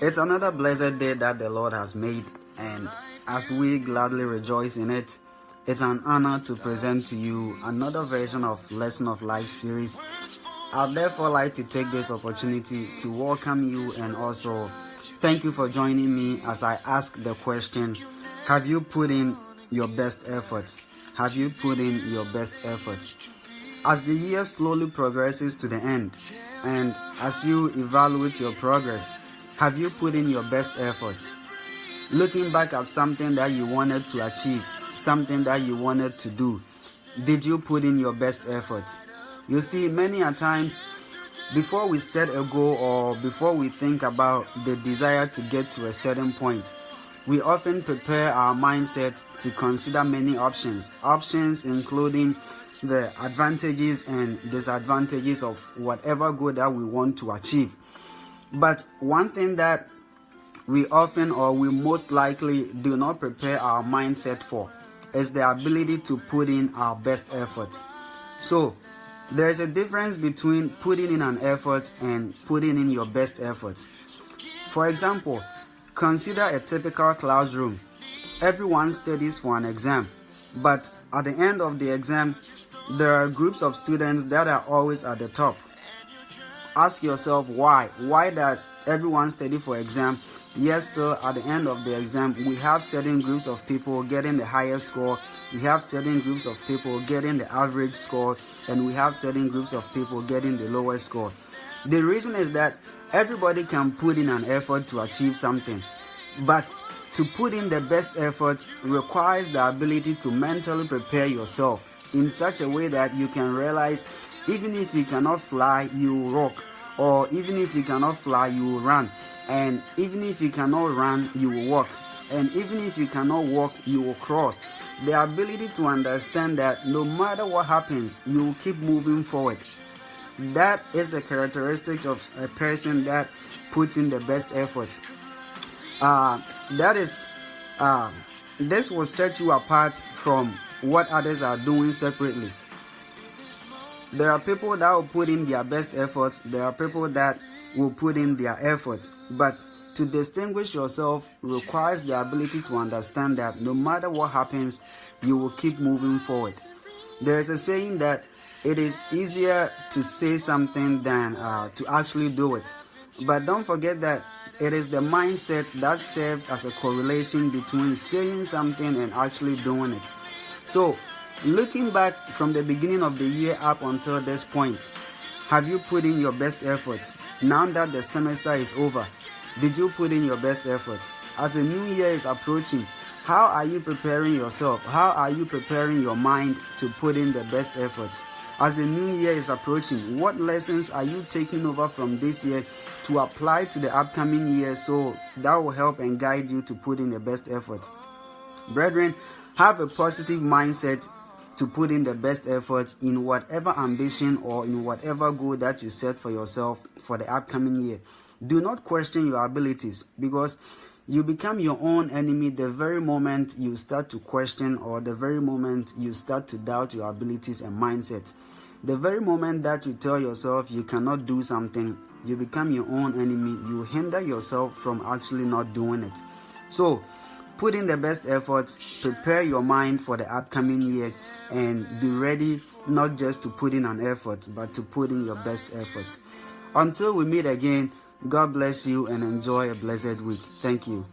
It's another blessed day that the Lord has made, and as we gladly rejoice in it, it's an honor to present to you another version of Lesson of Life series. I'd therefore like to take this opportunity to welcome you and also thank you for joining me as I ask the question, have you put in your best efforts? Have you put in your best efforts? As the year slowly progresses to the end, and as you evaluate your progress, have you put in your best efforts? Looking back at something that you wanted to achieve, something that you wanted to do, did you put in your best efforts? You see, many a times, before we set a goal or before we think about the desire to get to a certain point, we often prepare our mindset to consider many options including the advantages and disadvantages of whatever goal that we want to achieve. But one thing that we often or we most likely do not prepare our mindset for is the ability to put in our best efforts. So there is a difference between putting in an effort and putting in your best efforts. For example, consider a typical classroom. Everyone studies for an exam, but at the end of the exam, there are groups of students that are always at the top. Ask yourself why. Why does everyone study for exam, yet still at the end of the exam, we have certain groups of people getting the highest score, we have certain groups of people getting the average score, and we have certain groups of people getting the lowest score? The reason is that everybody can put in an effort to achieve something, but to put in the best effort requires the ability to mentally prepare yourself in such a way that you can realize even if you cannot fly, you will walk, or even if you cannot fly, you will run, and even if you cannot run, you will walk, and even if you cannot walk, you will crawl. The ability to understand that no matter what happens, you will keep moving forward. That is the characteristics of a person that puts in the best effort. This will set you apart from what others are doing separately. There are people that will put in their best efforts. There are people that will put in their efforts. But to distinguish yourself requires the ability to understand that no matter what happens, you will keep moving forward. There is a saying that it is easier to say something than to actually do it. But don't forget that it is the mindset that serves as a correlation between saying something and actually doing it. So, looking back from the beginning of the year up until this point, have you put in your best efforts? Now that the semester is over, did you put in your best efforts? As a new year is approaching, how are you preparing yourself? How are you preparing your mind to put in the best efforts? As the new year is approaching, what lessons are you taking over from this year to apply to the upcoming year so that will help and guide you to put in the best effort? Brethren, have a positive mindset to put in the best efforts in whatever ambition or in whatever goal that you set for yourself for the upcoming year. Do not question your abilities, because you become your own enemy the very moment you start to question or the very moment you start to doubt your abilities and mindset. The very moment that you tell yourself you cannot do something, you become your own enemy. You hinder yourself from actually not doing it. So, put in the best efforts, prepare your mind for the upcoming year, and be ready not just to put in an effort, but to put in your best efforts. Until we meet again, God bless you and enjoy a blessed week. Thank you.